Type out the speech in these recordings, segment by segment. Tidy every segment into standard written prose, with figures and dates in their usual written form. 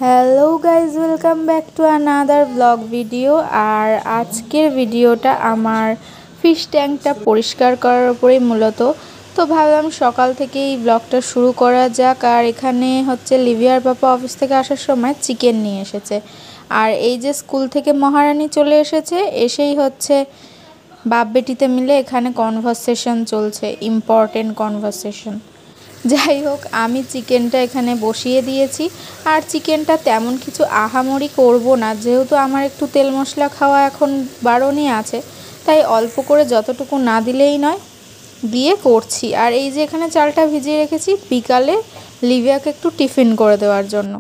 Hello guys, welcome back to another blog video. আর আজকের ভিডিওটা আমার ফিশ ট্যাঙ্কটা পরিষ্কার করার উপরেই মূলত। তো ভাবলাম সকাল থেকেই ব্লগটা শুরু করা যাক। আর এখানে হচ্ছে লিভিয়ার পাপা অফিস থেকে আসার সময় চিকেন নিয়ে এসেছে। আর এই যে স্কুল থেকে মহারানী চলে এসেছে, এসেই হচ্ছে বাপ বেটিতে মিলে এখানে কনভারসেশন চলছে, ইম্পর্টেন্ট কনভারসেশন। যাই হোক, আমি চিকেনটা এখানে বসিয়ে দিয়েছি। আর চিকেনটা তেমন কিছু আহামরি করব না, যেহেতু আমার একটু তেল মশলা খাওয়া এখন বারণই আছে, তাই অল্প করে যতটুকু না দিলেই নয় দিয়ে করছি। আর এই যে এখানে চালটা ভিজিয়ে রেখেছি বিকালে লিভিয়াকে একটু টিফিন করে দেওয়ার জন্য।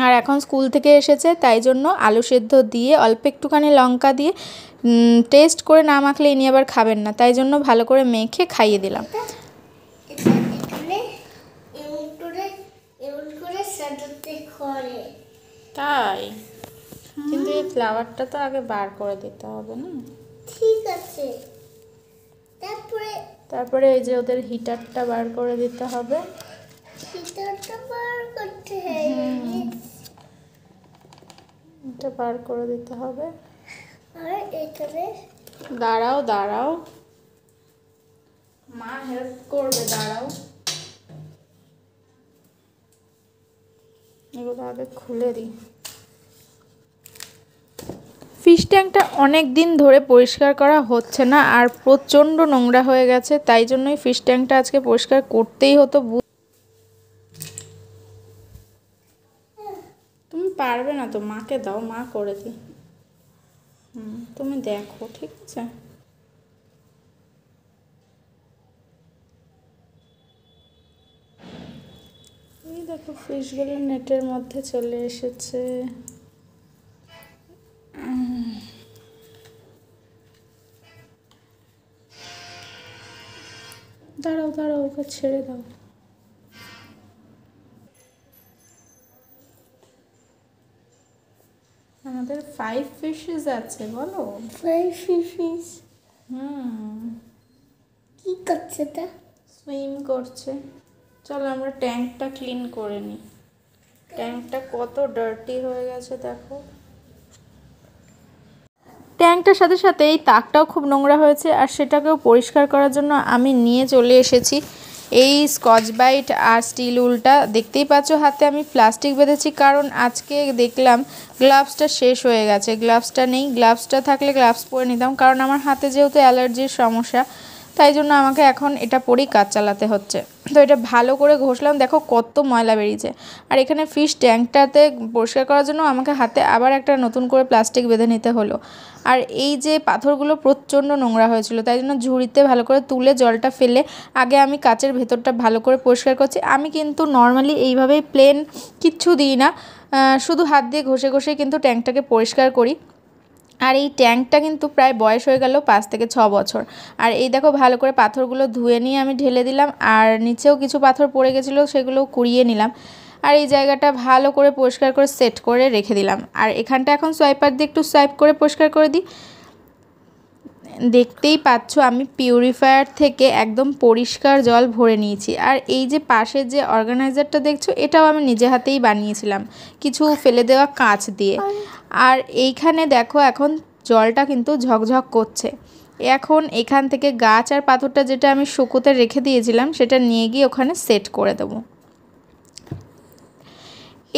আর এখন স্কুল থেকে এসেছে, তাই জন্য আলু সেদ্ধ দিয়ে অল্প একটুখানি লঙ্কা দিয়ে টেস্ট করে না মাখলে ইনি আবার খাবেন না, তাই জন্য ভালো করে মেখে খাইয়ে দিলাম। তাই, কিন্তু এই ফ্লাওয়ারটা তো আগে বার করে দিতে হবে না? ঠিক আছে। তারপরে এই যে ওদের হিটারটা বার করে দিতে হবে। হিটারটা বার করতে হবে, এটা বার করে দিতে হবে। আর এখানে দাঁড়াও, মা হেল্প করবে, দাঁড়াও। এগুলো আগে খুলে দিই। ফিশ ট্যাঙ্কটা অনেক দিন ধরে পরিষ্কার করা হচ্ছে না, আর প্রচণ্ড নোংরা হয়ে গেছে, তাই জন্যই ফিশ ট্যাঙ্কটা আজকে পরিষ্কার করতেই হতো। তুমি পারবে না তো, মাকে দাও, মা করে দিই। তুমি দেখো, ঠিক আছে? এই দেখো, ফিশগুলো নেটের মধ্যে চলে এসেছে। দাঁড়াও, ওকে ছেড়ে দাও। আমাদের 5 ফিশেস আছে, বলো। 5 ফিশ কি করছে? তা সুইম করছে। চলো আমরা ট্যাঙ্কটা ক্লিন করে নিই। ট্যাঙ্কটা কত ডার্টি হয়ে গেছে দেখো। ট্যাঙ্কটার সাথে সাথে এই তাকটাও খুব নোংরা হয়েছে, আর সেটাকেও পরিষ্কার করার জন্য আমি নিয়ে চলে এসেছি এই স্কচ ব্রাইট আর স্টিল উলটা। দেখতেই পাচ্ছ হাতে আমি প্লাস্টিক বেঁধেছি, কারণ আজকে দেখলাম গ্লাভসটা শেষ হয়ে গেছে। গ্লাভসটা নেই, গ্লাভসটা থাকলে গ্লাভস পরে নিতাম, কারণ আমার হাতে যেহেতু অ্যালার্জির সমস্যা, তাই জন্য আমাকে এখন এটা পরেই কাজ চালাতে হচ্ছে। তো এটা ভালো করে ঘষলাম, দেখো কত ময়লা বেরিয়েছে। আর এখানে ফিশ ট্যাঙ্কটাতে পরিষ্কার করার জন্য আমাকে হাতে আবার একটা নতুন করে প্লাস্টিক বেঁধে নিতে হলো। আর এই যে পাথরগুলো প্রচণ্ড নোংরা হয়েছিল, তাই জন্য ঝুড়িতে ভালো করে তুলে জলটা ফেলে আগে আমি কাচের ভেতরটা ভালো করে পরিষ্কার করছি। আমি কিন্তু নর্মালি এইভাবেই প্লেন কিচ্ছু দিই না, শুধু হাত দিয়ে ঘষে ঘষে কিন্তু ট্যাঙ্কটাকে পরিষ্কার করি। আর এই ট্যাঙ্কটা কিন্তু প্রায় বয়স হয়ে গেল 5 থেকে 6 বছর। আর এই দেখো ভালো করে পাথরগুলো ধুয়ে নিয়ে আমি ঢেলে দিলাম, আর নিচেও কিছু পাথর পড়ে গেছিলো, সেগুলো কুড়িয়ে নিলাম। আর এই জায়গাটা ভালো করে পরিষ্কার করে সেট করে রেখে দিলাম। আর এখানটা এখন সোয়াইপার দিয়ে একটু সোয়াইপ করে পরিষ্কার করে দিই। দেখতেই পাচ্ছ আমি পিউরিফায়ার থেকে একদম পরিষ্কার জল ভরে নিয়েছি। আর এই যে পাশের যে অর্গানাইজারটা দেখছো, এটাও আমি নিজে হাতেই বানিয়েছিলাম কিছু ফেলে দেওয়া কাঁচ দিয়ে। আর এইখানে দেখো এখন জলটা কিন্তু ঝকঝক করছে। এখন এখান থেকে গাছ আর পাথরটা যেটা আমি শুকোতে রেখে দিয়েছিলাম, সেটা নিয়ে গিয়ে ওখানে সেট করে দেবো।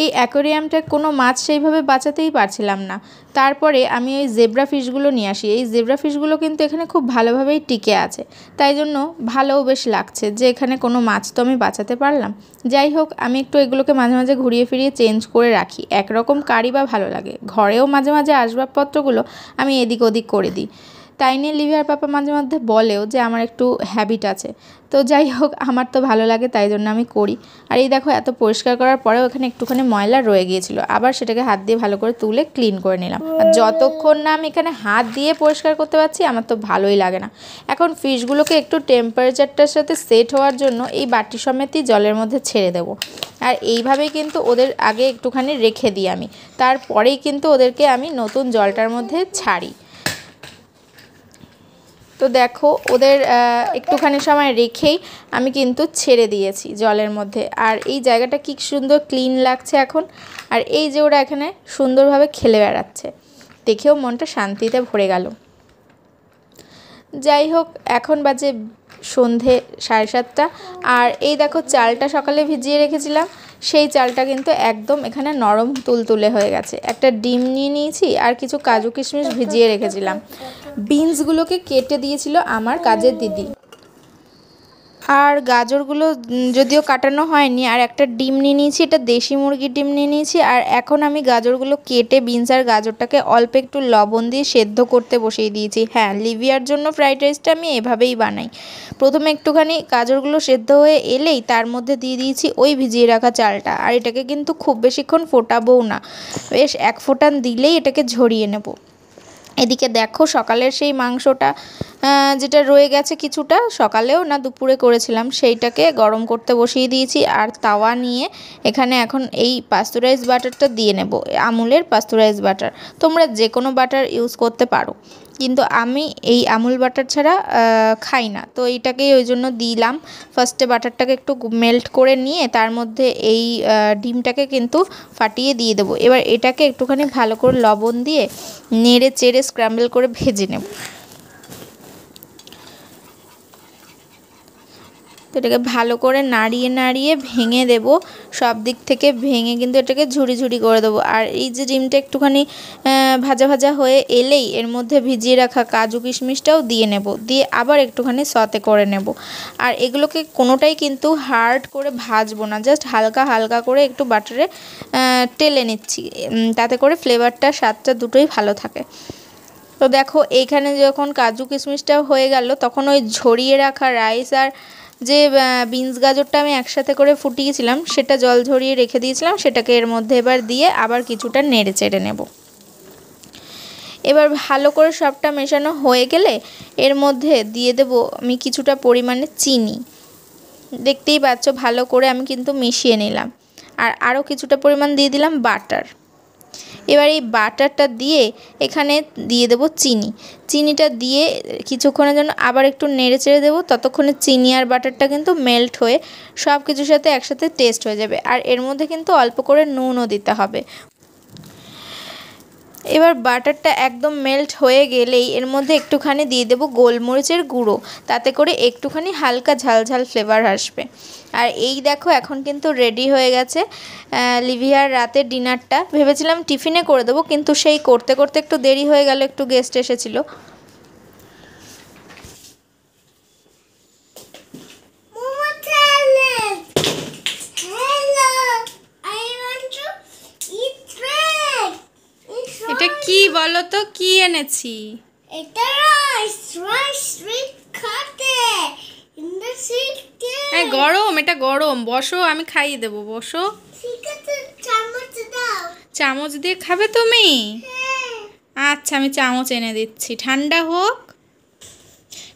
এই অ্যাকোয়ারিয়ামটায় কোনো মাছ সেইভাবে বাঁচাতেই পারছিলাম না, তারপরে আমি ওই জেব্রা ফিশগুলো নিয়ে আসি। এই জেব্রা ফিশগুলো কিন্তু এখানে খুব ভালোভাবেই টিকে আছে, তাই জন্য ভালোও বেশ লাগছে যে এখানে কোনো মাছ তো আমি বাঁচাতে পারলাম। যাই হোক, আমি একটু এগুলোকে মাঝে মাঝে ঘুরিয়ে ফিরিয়ে চেঞ্জ করে রাখি, একরকম কারি বা ভালো লাগে। ঘরেও মাঝে মাঝে আসবাবপত্রগুলো আমি এদিক ওদিক করে দিই। তাই নিয়ে লিভিয়ার পাপা মাঝে মধ্যে বলেও যে আমার একটু হ্যাবিট আছে। তো যাই হোক, আমার তো ভালো লাগে, তাই জন্য আমি করি। আর এই দেখো এত পরিষ্কার করার পরেও এখানে একটুখানি ময়লা রয়ে গিয়েছিল, আবার সেটাকে হাত দিয়ে ভালো করে তুলে ক্লিন করে নিলাম। আর যতক্ষণ না আমি এখানে হাত দিয়ে পরিষ্কার করতে পারছি, আমার তো ভালোই লাগে না। এখন ফিশগুলোকে একটু টেম্পারেচারটার সাথে সেট হওয়ার জন্য এই বাটি সমেতই জলের মধ্যে ছেড়ে দেবো। আর এইভাবেই কিন্তু ওদের আগে একটুখানি রেখে দিই আমি, তারপরেই কিন্তু ওদেরকে আমি নতুন জলটার মধ্যে ছাড়ি। তো তো দেখো ওদের একটুখানি সময় রেখেই আমি কিন্তু ছেড়ে দিয়েছি জলের মধ্যে। আর এই জায়গাটা কি সুন্দর ক্লিন লাগছে এখন। আর এই যে ওরা এখানে সুন্দরভাবে খেলে বেড়াচ্ছে, দেখেও মনটা শান্তিতে ভরে গেল। যাই হোক, এখন বাজে সন্ধে 7:30। আর এই দেখো চালটা সকালে ভিজিয়ে রেখেছিলাম, সেই চালটা কিন্তু একদম এখানে নরম তুলতুলে হয়ে গেছে। একটা ডিম নিয়ে নিয়েছি আর কিছু কাজু কিশমিশ ভিজিয়ে রেখেছিলাম। বিনসগুলোকে কেটে দিয়েছিল আমার কাজের দিদি। আর গাজরগুলো যদিও কাটানো হয়নি। আর একটা ডিম নিয়ে নিয়েছি, এটা দেশি মুরগির ডিম নিয়ে নিয়েছি। আর এখন আমি গাজরগুলো কেটে বিনস আর গাজরটাকে অল্প একটু লবণ দিয়ে সেদ্ধ করতে বসিয়ে দিয়েছি। হ্যাঁ, লিভিয়ার জন্য ফ্রাইড রাইসটা আমি এভাবেই বানাই। প্রথমে একটুখানি গাজরগুলো সেদ্ধ হয়ে এলেই তার মধ্যে দিয়ে দিয়েছি ওই ভিজিয়ে রাখা চালটা। আর এটাকে কিন্তু খুব বেশিক্ষণ ফোটাবও না, বেশ 1 ফোঁটান দিলেই এটাকে ঝরিয়ে নেব। এদিকে দেখো সকালের সেই মাংসটা যেটা রয়ে গেছে কিছুটা, সকালেও না দুপুরে করেছিলাম, সেইটাকে গরম করতে বসিয়ে দিয়েছি। আর তাওয়া নিয়ে এখানে এখন এই পাস্তুরাইজ বাটারটা দিয়ে নেব, আমুলের পাস্তুরাইজ বাটার। তোমরা যে কোনো বাটার ইউজ করতে পারো, কিন্তু আমি এই আমুল বাটার ছাড়া খাই না, তো এইটাকেই ওই জন্য দিলাম। ফার্স্টে বাটারটাকে একটু মেল্ট করে নিয়ে তার মধ্যে এই ডিমটাকে কিন্তু ফাটিয়ে দিয়ে দেবো। এবার এটাকে একটুখানি ভালো করে লবণ দিয়ে নেড়ে চেড়ে স্ক্র্যাম্বল করে ভেজে নেব। তো এটাকে ভালো করে নাড়িয়ে নাড়িয়ে ভেঙে দেব, সব দিক থেকে ভেঙে কিন্তু এটাকে ঝুড়ি ঝুড়ি করে দেবো। আর এই যে ডিমটা একটুখানি ভাজা ভাজা হয়ে এলেই এর মধ্যে ভিজিয়ে রাখা কাজু কিশমিশটাও দিয়ে নেব, দিয়ে আবার একটুখানি সতে করে নেব। আর এগুলোকে কোনোটাই কিন্তু হার্ড করে ভাজবো না, জাস্ট হালকা হালকা করে একটু বাটারে টেলে নিচ্ছি, তাতে করে ফ্লেভারটা স্বাদটা দুটোই ভালো থাকে। তো দেখো এইখানে যখন কাজু কিশমিশটাও হয়ে গেল, তখন ওই ঝরিয়ে রাখা রাইস আর যে বিনস গাজরটা আমি একসাথে করে ফুটিয়েছিলাম, সেটা জল ঝরিয়ে রেখে দিয়েছিলাম, সেটাকে এর মধ্যে এবার দিয়ে আবার কিছুটা নেড়ে চেড়ে নেব। এবার ভালো করে সবটা মেশানো হয়ে গেলে এর মধ্যে দিয়ে দেব আমি কিছুটা পরিমাণে চিনি। দেখতেই পাচ্ছ ভালো করে আমি কিন্তু মিশিয়ে নিলাম। আর আরও কিছুটা পরিমাণ দিয়ে দিলাম বাটার। এবার এই বাটারটা দিয়ে এখানে দিয়ে দেবো চিনি। চিনিটা দিয়ে কিছুক্ষণের জন্য আবার একটু নেড়ে চেড়ে দেবো, ততক্ষণে চিনি আর বাটারটা কিন্তু মেল্ট হয়ে সব কিছুর সাথে একসাথে টেস্ট হয়ে যাবে। আর এর মধ্যে কিন্তু অল্প করে নুনও দিতে হবে। এবার বাটারটা একদম মেল্ট হয়ে গেলেই এর মধ্যে একটুখানি দিয়ে দেবো গোলমরিচের গুঁড়ো, তাতে করে একটুখানি হালকা ঝাল ঝাল ফ্লেভার আসবে। আর এই দেখো এখন কিন্তু রেডি হয়ে গেছে লিভিয়ার রাতের ডিনারটা। ভেবেছিলাম টিফিনে করে দেবো, কিন্তু সেই করতে করতে একটু দেরি হয়ে গেল, একটু গেস্ট এসেছিলো। এটা কি বলো তো, কি এনেছি? এটা রাইস খাতে হ্যাঁ গরম, এটা গরম। বসো, আমি খাইয়ে দেবো, বসো। ঠিক আছে, চামচ দাও। চামচ দিয়ে খাবে তুমি? হ্যাঁ। আচ্ছা, আমি চামচ এনে দিচ্ছি, ঠান্ডা হোক।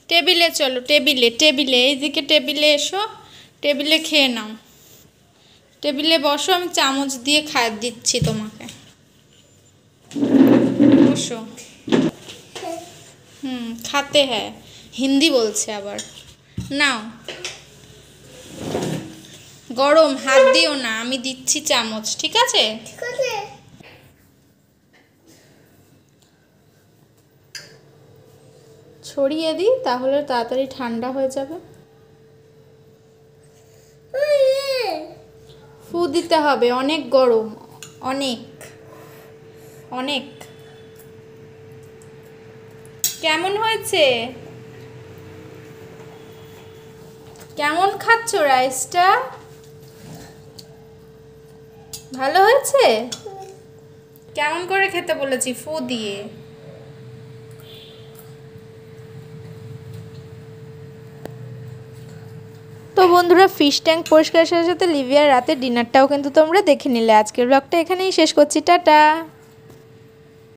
টেবিলে চলো, টেবিলে টেবিলে এইদিকে টেবিলে এসো, টেবিলে খেয়ে নাও। টেবিলে বসো, আমি চামচ দিয়ে খাইয়ে দিচ্ছি তোমাকে। বসো। খাতে হ্যাঁ, হিন্দি বলছে আবার। নাও, গরম, হাত দিও না, আমি দিচ্ছি চামচ, ঠিক আছে? ঠিক আছে। ছড়িয়ে দিই, তাহলে তাড়াতাড়ি ঠান্ডা হয়ে যাবে। ফু দিতে হবে, অনেক গরম, অনেক অনেক। কেমন হয়েছে? কেমন খাচ্ছ রাইসটা? ভালো হয়েছে? কেমন করে খেতে বলেছি? ফু দিয়ে। তো বন্ধুরা, ফিশ ট্যাঙ্ক পরিষ্কারের সাথে সাথে লিভিয়ার রাতের ডিনারটাও কিন্তু তোমরা দেখে নিলে। আজকের ব্লগটা এখানেই শেষ করছি, টাটা।